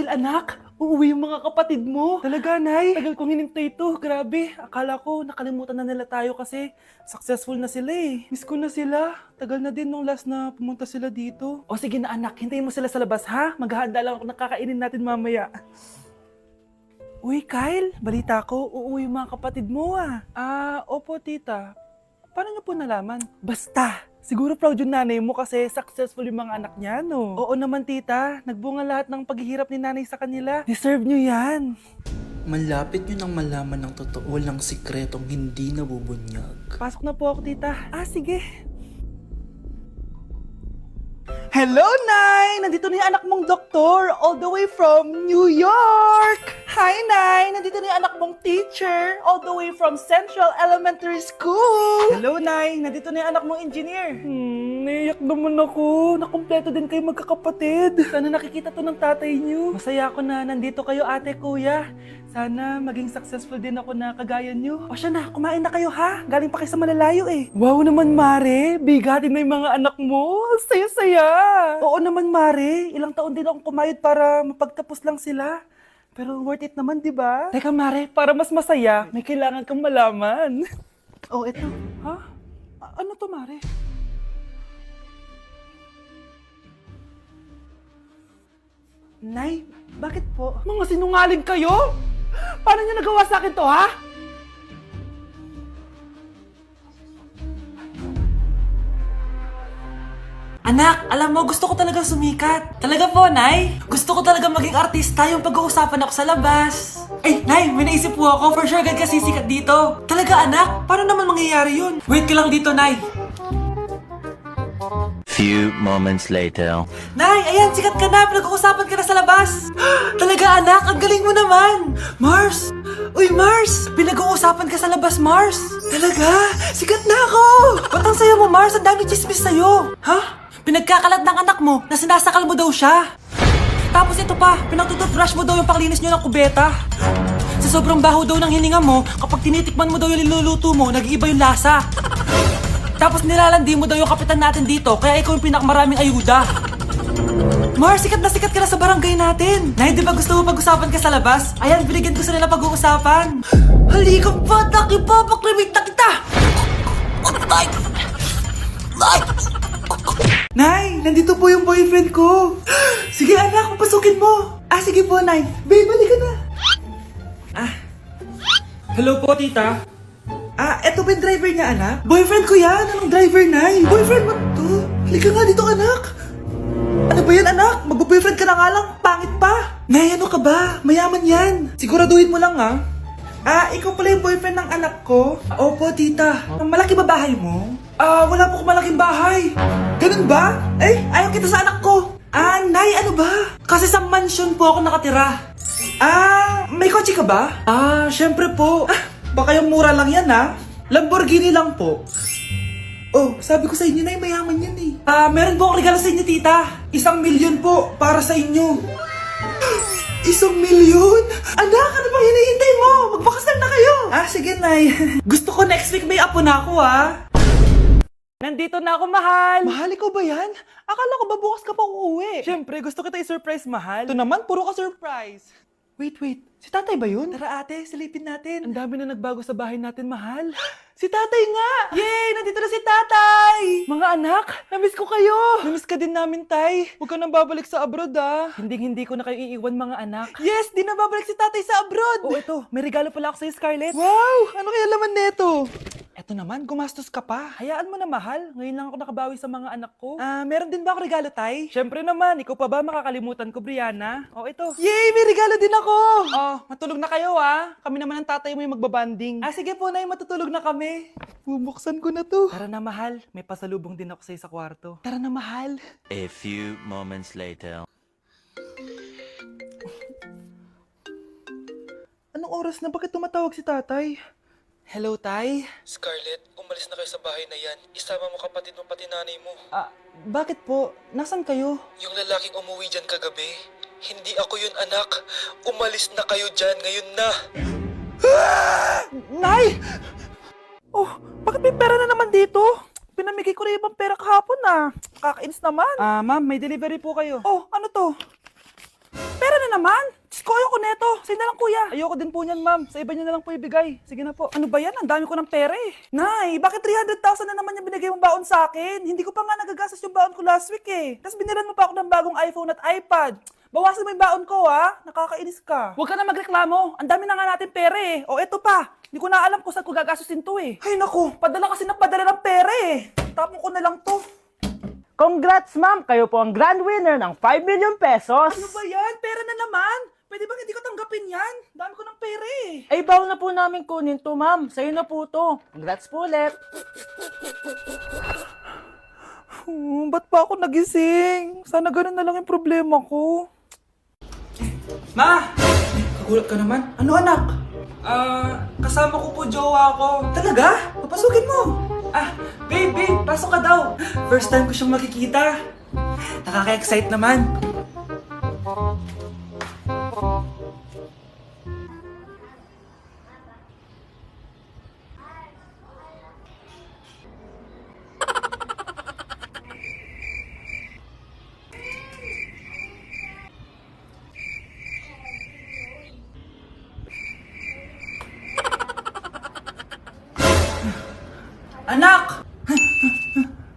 Kyle, anak, uuwi yung mga kapatid mo. Talaga, Nay? Tagal kong hinintay ito. Grabe, akala ko nakalimutan na nila tayo kasi successful na sila eh. Miss ko na sila. Tagal na din nung last na pumunta sila dito. O sige na anak, hintayin mo sila sa labas ha. Maghahanda lang ako ng kakainin natin mamaya. Uy, Kyle, balita ko, uuwi yung mga kapatid mo ah. Opo tita. Paano niyo po nalaman? Basta! Siguro proud yung nanay mo kasi successful yung mga anak niya, no? Oo naman, tita. Nagbunga lahat ng paghihirap ni nanay sa kanila. Deserve nyo yan. Malapit nyo nang malaman ng totoo lang sikretong hindi nabubunyag. Pasok na po ako, tita. Sige. Hello, Nay! Nandito na yung anak mong doktor all the way from New York! Hi, Nay! Nandito na yung anak mong teacher all the way from Central Elementary School! Hello, Nay! Nandito na yung anak mong engineer! Naiyak naman ako. Nakumpleto din kayo magkakapatid. Sana nakikita to ng tatay niyo. Masaya ako na nandito kayo, ate, kuya. Sana maging successful din ako na kagaya niyo. O siya na, kumain na kayo ha. Galing pa kayo sa malalayo eh. Wow naman, Mare. Bigatin na yung mga anak mo. Saya-saya. Oo naman, Mare. Ilang taon din akong kumayod para mapagtapos lang sila. Pero worth it naman, di ba? Teka, Mare, para mas masaya, may kailangan kang malaman. Oh, eto. Ha? Ano to, Mare? Nay, bakit po? Mga sinungaling kayo? Paano niyo nagawa sa akin to, ha? Anak, alam mo, gusto ko talagang sumikat. Talaga po, Nay. Gusto ko talaga maging artista yung pag-uusapan ako sa labas. Ay, Nay, may naisip po ako. For sure, agad ka sisikat dito. Talaga, anak? Paano naman mangyayari yun? Wait ka lang dito, Nay. Few moments later. Nay, ayan, sikat ka na. Pinag-uusapan ka na sa labas. Talaga, anak? Ang galing mo naman. Mars! Uy, Mars! Pinag-uusapan ka sa labas, Mars. Talaga? Sikat na ako! Ba't ang sayo mo, Mars? Ang dami chismis sa'yo. Ha? Pinagkakalat ng anak mo na sinasakal mo daw siya. Tapos ito pa, pinagtututbrush mo daw yung panglinis nyo ng kubeta. Sa sobrang baho daw ng hininga mo, kapag tinitikman mo daw yung niluluto mo, nag-iiba yung lasa. Tapos nilalandi mo daw yung kapitan natin dito, kaya ikaw yung pinakamaraming ayuda. Mars, sikat ka na sa barangay natin. Nay, di ba gusto mo pag-usapan ka sa labas? Ayan, binigyan ko sila na pag-uusapan. Halika pa, pakrimit na kita! Nay, nandito po yung boyfriend ko. Sige anak, papasukin mo. Sige po, Nay. Babe, balik ka na. Hello po, tita. Eto ba yung driver niya, anak? Boyfriend ko yan. Anong driver, Nay? Boyfriend mo to? Halika nga dito, anak. Ano ba yan, anak? Mag-boyfriend ka na nga lang. Pangit pa. Nay, ano ka ba? Mayaman yan. Siguraduhin mo lang, ha? Ikaw pala yung boyfriend ng anak ko? Opo, tita. Malaki ba bahay mo? Wala po akong malaking bahay. Ganun ba? Ayaw kita sa anak ko. Nay, ano ba? Kasi sa mansion po ako nakatira. May kotse ka ba? Syempre po. Baka yung mura lang yan, ha? Lamborghini lang po. Oh, sabi ko sa inyo na mayaman yan eh. Meron po akong regalo sa inyo, tita. 1,000,000 po para sa inyo. 1,000,000? Anak, ano bang hinihintay mo? Magpakasal na kayo. Sige, Nay. Gusto ko next week may apo na ako, ha? Nandito na ako, mahal! Mahal, ikaw ba yan? Akala ko ba bukas ka pa uuwi? Siyempre, gusto kita i-surprise, mahal. Ito naman, puro ka surprise. Wait. Si tatay ba yun? Tara ate, silipin natin. Ang dami na nagbago sa bahay natin, mahal. Si tatay nga! Yay! Nandito na si tatay! Mga anak, namiss ko kayo! Namiss ka din namin, tay. Huwag ka nang babalik sa abroad, ah. Hindi ko na kayo iiwan, mga anak. Yes! Di na babalik si tatay sa abroad! Oh, ito. May regalo pala ako sa'yo, Scarlett. Wow! Ano kaya laman neto? Eto naman, gumastos ka pa. Hayaan mo na, mahal. Ngayon lang ako nakabawi sa mga anak ko. Meron din ba ako regalo, tay? Siyempre naman, ikaw pa ba makakalimutan ko, Brianna? Oh, ito. Yay! May regalo din ako! Oh, matulog na kayo, ah. Kami naman ang tatay mo yung magbabanding. Sige po, Nay, matutulog na kami. Bubuksan ko na to. Tara na, mahal. May pasalubong din ako sa'yo sa kwarto. Tara na, mahal. A few moments later. Anong oras na? Bakit tumatawag si tatay? Hello, tay? Scarlett, umalis na kayo sa bahay na yan. Isama mo kapatid mo pati nanay mo. Bakit po? Nasaan kayo? Yung lalaking umuwi dyan kagabi, hindi ako yun, anak. Umalis na kayo dyan ngayon na. Nay! Oh, bakit may pera na naman dito? Pinamigay ko rin ibang pera kahapon, ah. Kakainis naman. Ma'am, may delivery po kayo. Oh, ano to? Pera na naman? Diyos ko, ayoko neto. Sa'yo na lang, kuya. Ayoko din po niyan, ma'am. Sa iba niyo na lang po ibigay. Sige na po. Ano ba yan? Ang dami ko ng pera eh. Nay, bakit 300,000 na naman yung binigay mong baon sa akin? Hindi ko pa nga nagagastos yung baon ko last week eh. Tapos binilan mo pa ako ng bagong iPhone at iPad. Bawasan mo yung baon ko ha. Nakakainis ka. Huwag ka na magreklamo. Ang dami na nga natin pera eh. O eto pa. Hindi ko na alam kung saan ko gagastusin to eh. Ay naku, padala kasi ng padala ng pera eh. Tapon ko na lang to. Congrats, ma'am! Kayo po ang grand winner ng 5 million pesos! Ano ba yan? Pera na naman. Pwede ba hindi ko tanggapin yan? Dami ko ng pera eh. Ay, bawal na po namin kunin to, ma'am. Sa'yo na po to. Congrats po ulit. Ba't pa ako nagising? Sana ganun na lang yung problema ko. Ma! Kagulat ka naman. Ano anak? Kasama ko po jowa ko. Talaga? Papasukin mo. Babe, pasok ka daw. First time ko siyang makikita. Nakaka-excite naman. Anak!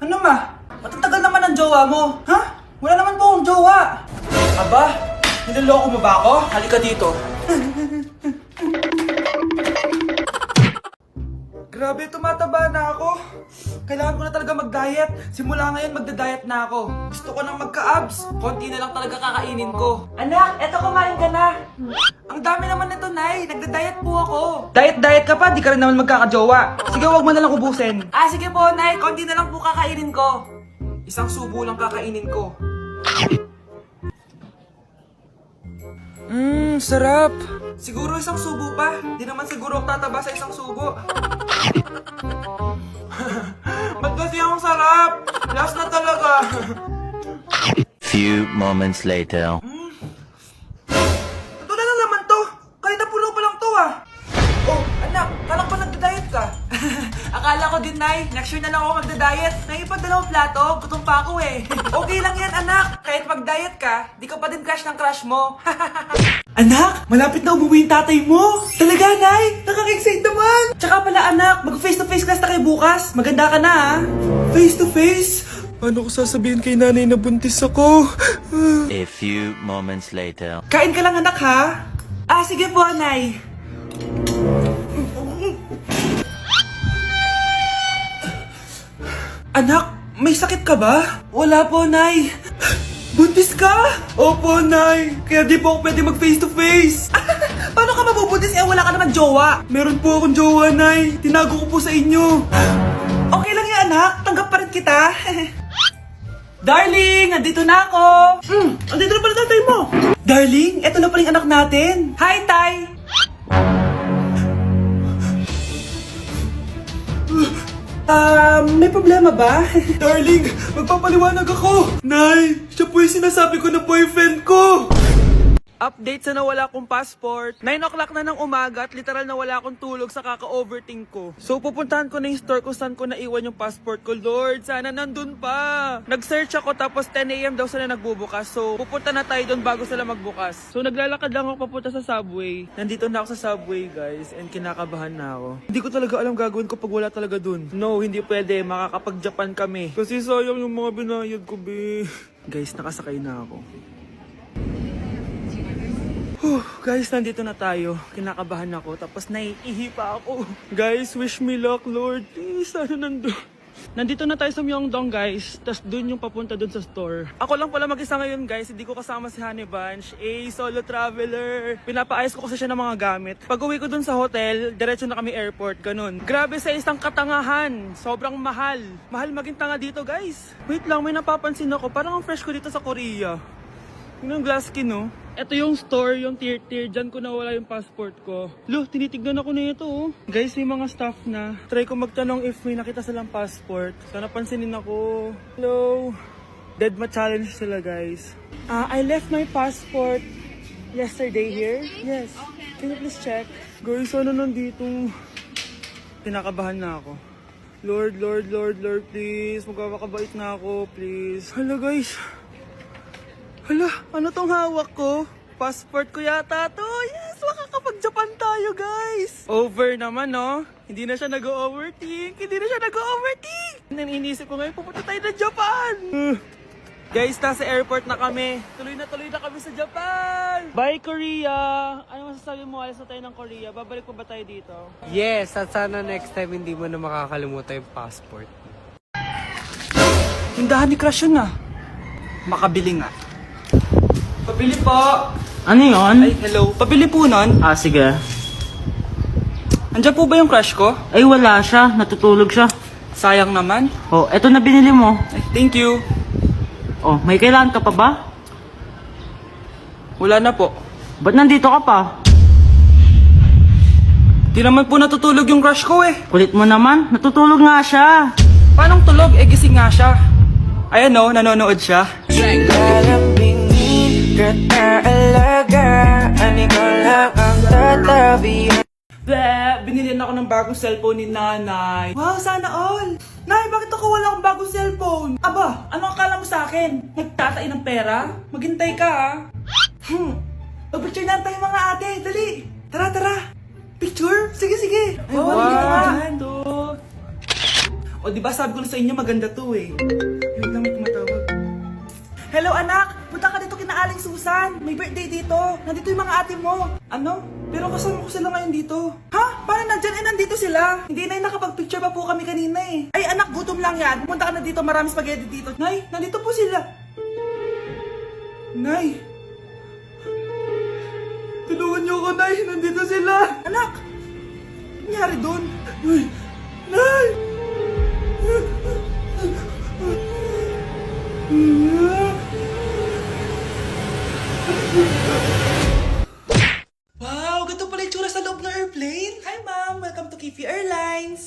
Ano ma? Matatagal naman ang jowa mo. Ha? Wala naman po akong jowa. Aba, niloloko mo ba ako? Halika dito. Grabe, tumataba na ako. Kailangan ko na talaga mag-diet. Simula ngayon, magda-diet na ako. Gusto ko nang magka-abs. Konti na lang talaga kakainin ko. Anak, eto kumain ka na. Ang dami naman nito, Nay. Nagda-diet po ako. Diet ka pa? Di ka rin naman magkakajowa. Sige, wag mo na lang ubusin. Sige po, Nay. Konti na lang po kakainin ko. Isang subo lang kakainin ko. Sarap. Siguro isang subo pa. Di naman siguro ako tataba sa isang subo. Ba't kasi ang sarap? Last na talaga. Few moments later. Ito na naman to. Kanina puno pa lang to ah. Oh, anak, kala ko nagda-diet ka. Akala ko din, Nay. Next year na lang ako magda-diet. Naipad dalawang plato, gutom pa ako eh. Okay lang yan, anak. Kahit mag-diet ka, di ka pa din crush ng crush mo. Anak, malapit na umuwi yung tatay mo. Talaga, Nay? Nakaka-excite naman. Tsaka pala, anak, mag-face-to-face class na kayo bukas. Maganda ka na, ha? Face-to-face? Paano ko sasabihin kay nanay na buntis ako? A few moments later. Kain ka lang, anak, ha? Sige po, Nay. Anak, may sakit ka ba? Wala po, Nay. Buntis ka? Opo, Nay. Kaya di po ako pwede mag face-to-face. Paano ka mabubuntis wala ka naman jowa? Meron po akong jowa, Nay. Tinago ko po sa inyo. Okay lang yan, anak. Tanggap pa rin kita. Darling, nandito na ako. Andito na pala tatay mo. Darling, eto na pala yung anak natin. Hi, Tay. May problema ba? Darling, magpapaliwanag ako. Nay, siya po yung sinasabi ko na boyfriend ko. Update sa nawala kong passport. 9 o'clock na ng umaga at literal na wala akong tulog sa kaka-overthink ko. So pupuntahan ko na yung store kung saan ko naiwan yung passport ko. Lord, sana nandun pa. Nag-search ako tapos 10 a.m. daw sila nagbubukas. So pupunta na tayo doon bago sila magbukas. So naglalakad lang ako papunta sa subway. Nandito na ako sa subway, guys, and kinakabahan na ako. Hindi ko talaga alam gagawin ko pag wala talaga dun. No, hindi pwede. Makakapag-Japan kami. Kasi sayang yung mga binayad ko, be. Guys, nakasakay na ako. Guys, nandito na tayo. Kinakabahan ako. Tapos naiihi pa ako. Guys, wish me luck, Lord. Please, sana nandun. Nandito na tayo sa Myeongdong, guys. Tapos dun yung papunta dun sa store. Ako lang pala mag-isa ngayon, guys. Hindi ko kasama si Honey Bunch. Solo traveler. Pinapaayos ko kasi siya ng mga gamit. Pag uwi ko dun sa hotel, diretso na kami airport. Ganun. Grabe sa isang katangahan. Sobrang mahal. Mahal maging tanga dito, guys. Wait lang, may napapansin ako. Parang ang fresh ko dito sa Korea. Yun ang glass skin, no? Ito yung store, yung tier. Diyan ko nawala yung passport ko. Lo, tinitignan ako na ito, oh. Guys, may mga staff na. Try ko magtanong if may nakita silang passport. Sana pansinin ako. Hello? Deadma challenge sila, guys. I left my passport yesterday here. Yes. Can you please check? Guys, ano nandito? Kinakabahan na ako. Lord, please. Magkakabait na ako, please. Hala, guys. Hala, ano tong hawak ko? Passport ko yata to. Yes, makakapag-Japan tayo, guys. Over naman, no? Hindi na siya nag-overthink. Iniisip ko ngayon, pupunta tayo ng Japan. Guys, nasa airport na kami. Tuloy na kami sa Japan. Bye, Korea. Ano masasabi mo? Alis na tayo ng Korea. Babalik pa ba tayo dito? Yes, at sana next time hindi mo na makakalimutan yung passport. Tindahan ni Crush yun ah. Makabili nga. Pabili po. Ano yun? Ay, hello. Pabili po nun. Ah, sige. Andiyan po ba yung crush ko? Ay, wala siya. Natutulog siya. Sayang naman. Oh, eto na binili mo. Ay, thank you. Oh, may kailangan ka pa ba? Wala na po. Ba't nandito ka pa? Di naman po natutulog yung crush ko eh. Kulit mo naman. Natutulog nga siya. Paanong tulog? Eh, gising nga siya. Ayan o, nanonood siya. Binili na ako ng bagong cellphone ni nanay. Wow, sana all! Nay, bakit ako wala akong bagong cellphone? Aba, ano akala mo sa akin? Nagtatay ng pera? Maghintay ka ah. Pag-picture na tayo mga ate, dali! Tara! Picture? Sige! Ay, wow, Ganda. O diba sabi ko na sa inyo maganda to eh. Wait lang, may tumatawag. Hello anak! Punta ka dito kina Aling Susan! May birthday dito! Nandito yung mga ate mo! Ano? Pero kasama ko sila ngayon dito. Ha? Paano nandyan? Eh, nandito sila! Hindi na nakapag-picture pa po kami kanina eh. Ay anak, gutom lang yan! Pumunta ka na dito, marami spaghetti dito. Nay, nandito po sila! Nay! Tulungan niyo ako, Nay! Nandito sila! Anak! Ano nangyari doon? Nay! Wow, ganito pala yung tsura sa loob ng airplane. Hi ma'am, welcome to Kifi Airlines.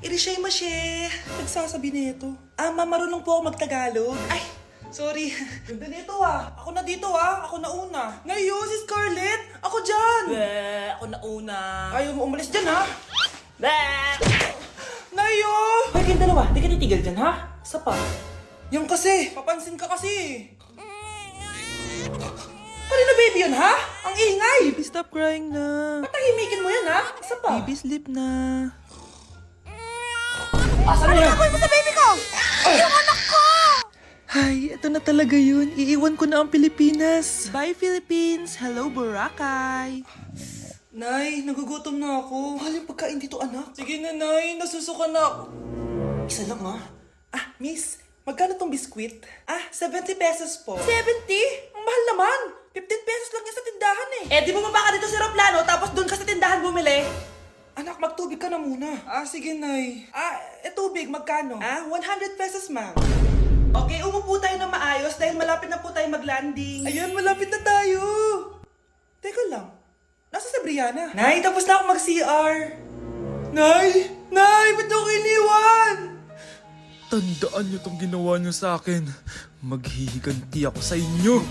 Irishay mashe. Nagsasabi na ito. Ma'am, marunong po ako magtagalog. Ay, sorry. Ganda nito ah. Ako na dito ah. Ako na una. Ngayon, si Scarlett. Ako dyan. Ako na una. Ayaw mo umalis dyan ha. Ngayon. Hoy, kayong dalawa. Di ka titigil dyan ha. Isa pa. Yung kasi. Papansin ka kasi. Kanina baby yun ha? Ang ingay. Baby, stop crying na. Patahimikin mo yan ha. Isa pa. Baby, sleep na. Asan na yan? Ako mo sa baby ko! Yung anak ko! Ay, ito na talaga yun. Iiwan ko na ang Pilipinas. Bye, Philippines. Hello, Boracay. Nay, nagugutom na ako. Mahal yung pagkain dito, anak. Sige na, Nay. Nasusuka na ako. Isa lang, ha? Miss, magkano tong biskwit? 70 pesos po. 70? Ang mahal naman. 15 pesos lang yan sa tindahan eh. Eh, di bumaba ka dito sa aeroplano tapos doon ka sa tindahan bumili? Anak, magtubig ka na muna. Sige, Nay. Tubig, magkano? 100 pesos, ma'am. Okay, umupo tayo na maayos dahil malapit na po tayo mag-landing. Ayun, malapit na tayo. Teka lang. Nasa si Brianna? Nay, tapos na ako mag-CR. Nay! Nay, ba't ako iniwan? Tandaan niyo tong ginawa niyo sa akin. Maghihiganti ako sa inyo.